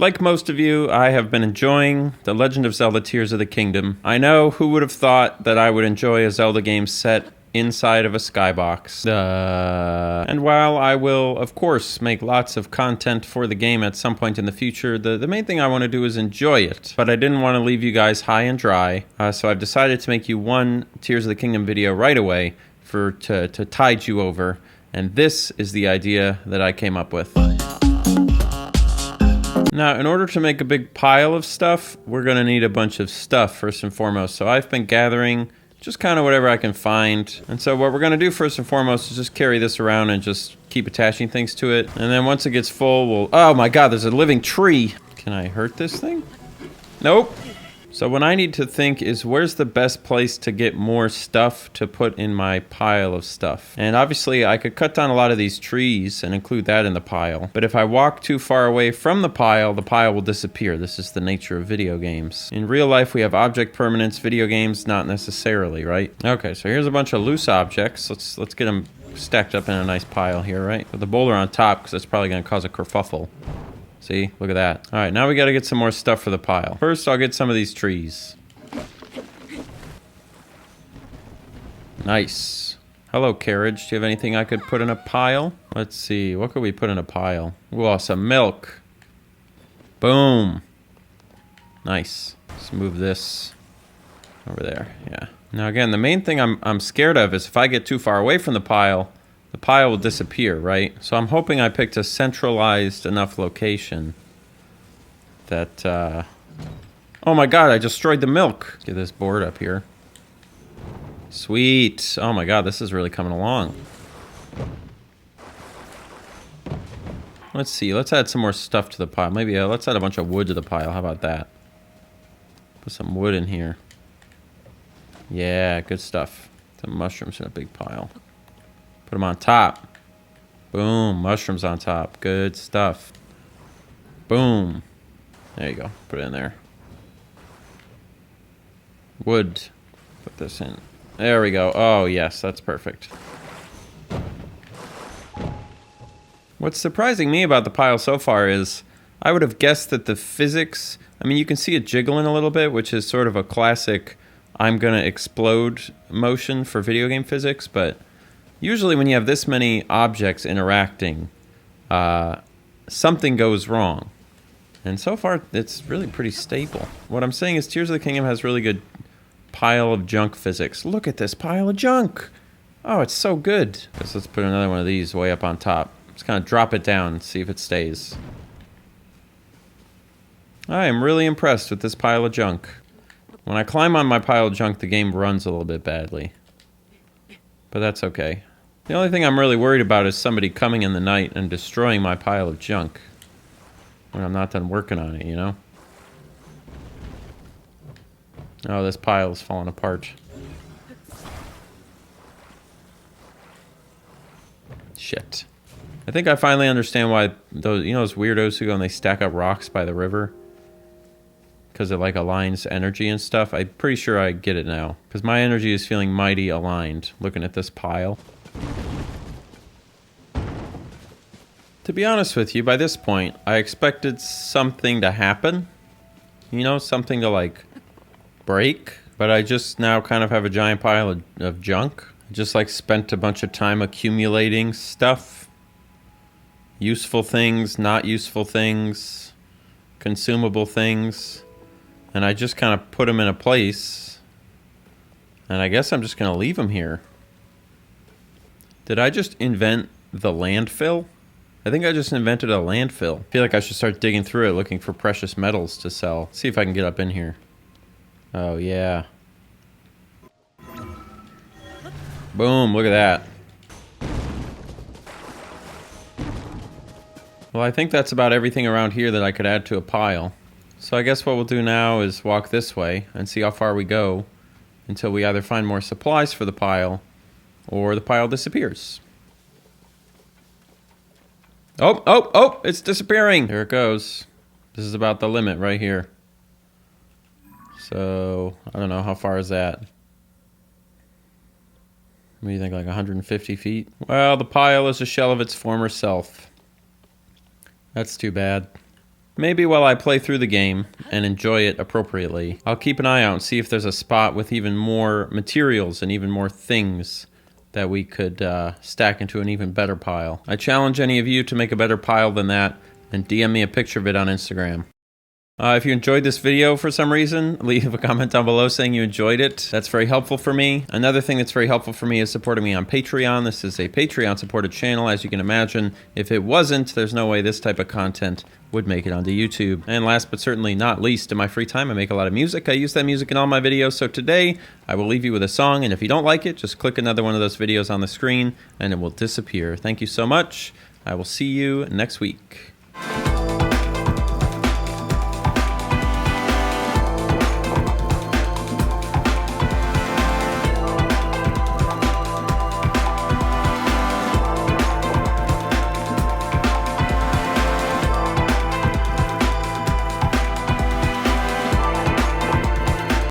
Like most of you, I have been enjoying The Legend of Zelda Tears of the Kingdom. I know, who would have thought that I would enjoy a Zelda game set inside of a skybox. And while I will, of course, make lots of content for the game at some point in the future, the main thing I want to do is enjoy it. But I didn't want to leave you guys high and dry, so I've decided to make you one Tears of the Kingdom video right away to tide you over. And this is the idea that I came up with. Now, in order to make a big pile of stuff, we're going to need a bunch of stuff first and foremost. So I've been gathering just kind of whatever I can find. And so what we're going to do first and foremost is just carry this around and just keep attaching things to it. And then once it gets full, we'll... Oh my god, there's a living tree! Can I hurt this thing? Nope. So what I need to think is, where's the best place to get more stuff to put in my pile of stuff? And obviously I could cut down a lot of these trees and include that in the pile. But if I walk too far away from the pile will disappear. This is the nature of video games. In real life, we have object permanence. Video games, not necessarily, right? Okay, so here's a bunch of loose objects. Let's get them stacked up in a nice pile here, right? With the boulder on top, because that's probably going to cause a kerfuffle. See? Look at that. Alright, now we gotta get some more stuff for the pile. First, I'll get some of these trees. Nice. Hello, carriage. Do you have anything I could put in a pile? Let's see. What could we put in a pile? Ooh, some milk. Boom. Nice. Let's move this over there. Yeah. Now, again, the main thing I'm scared of is if I get too far away from the pile will disappear, right? So I'm hoping I picked a centralized enough location that, Oh my god, I destroyed the milk! Get this board up here. Sweet! Oh my god, this is really coming along. Let's see, let's add some more stuff to the pile. Maybe, let's add a bunch of wood to the pile. How about that? Put some wood in here. Yeah, good stuff. Some mushrooms in a big pile. Put them on top. Boom. Mushrooms on top. Good stuff. Boom. There you go. Put it in there. Wood. Put this in. There we go. Oh, yes. That's perfect. What's surprising me about the pile so far is I would have guessed that the physics... I mean, you can see it jiggling a little bit, which is sort of a classic I'm gonna explode motion for video game physics, but... Usually when you have this many objects interacting, something goes wrong. And so far, it's really pretty stable. What I'm saying is Tears of the Kingdom has really good pile of junk physics. Look at this pile of junk! Oh, it's so good. Guess let's put another one of these way up on top. Just kind of drop it down and see if it stays. I am really impressed with this pile of junk. When I climb on my pile of junk, the game runs a little bit badly. But that's okay. The only thing I'm really worried about is somebody coming in the night and destroying my pile of junk when I'm not done working on it, you know? Oh, this pile is falling apart. Shit. I think I finally understand why those, you know, those weirdos who go and they stack up rocks by the river? Because it like aligns energy and stuff. I'm pretty sure I get it now. Because my energy is feeling mighty aligned looking at this pile. To be honest with you, by this point, I expected something to happen. You know, something to like break. But I just now kind of have a giant pile of junk. Just like spent a bunch of time accumulating stuff. Useful things, not useful things, consumable things. And I just kind of put them in a place. And I guess I'm just going to leave them here. Did I just invent the landfill? I think I just invented a landfill. I feel like I should start digging through it looking for precious metals to sell. See if I can get up in here. Oh, yeah. Boom, look at that. Well, I think that's about everything around here that I could add to a pile. So I guess what we'll do now is walk this way and see how far we go until we either find more supplies for the pile or the pile disappears. Oh, oh, oh, it's disappearing. There it goes. This is about the limit right here. So, I don't know, how far is that? What do you think, like 150 feet? Well, the pile is a shell of its former self. That's too bad. maybe while I play through the game and enjoy it appropriately, I'll keep an eye out and see if there's a spot with even more materials and even more things that we could stack into an even better pile. I challenge any of you to make a better pile than that and DM me a picture of it on Instagram. If you enjoyed this video for some reason, leave a comment down below saying you enjoyed it. That's very helpful for me. Another thing that's very helpful for me is supporting me on Patreon. This is a Patreon supported channel, as you can imagine. If it wasn't, there's no way this type of content would make it onto YouTube. And last but certainly not least, in my free time, I make a lot of music. I use that music in all my videos. So today, I will leave you with a song, and if you don't like it, just click another one of those videos on the screen, and it will disappear. Thank you so much. I will see you next week.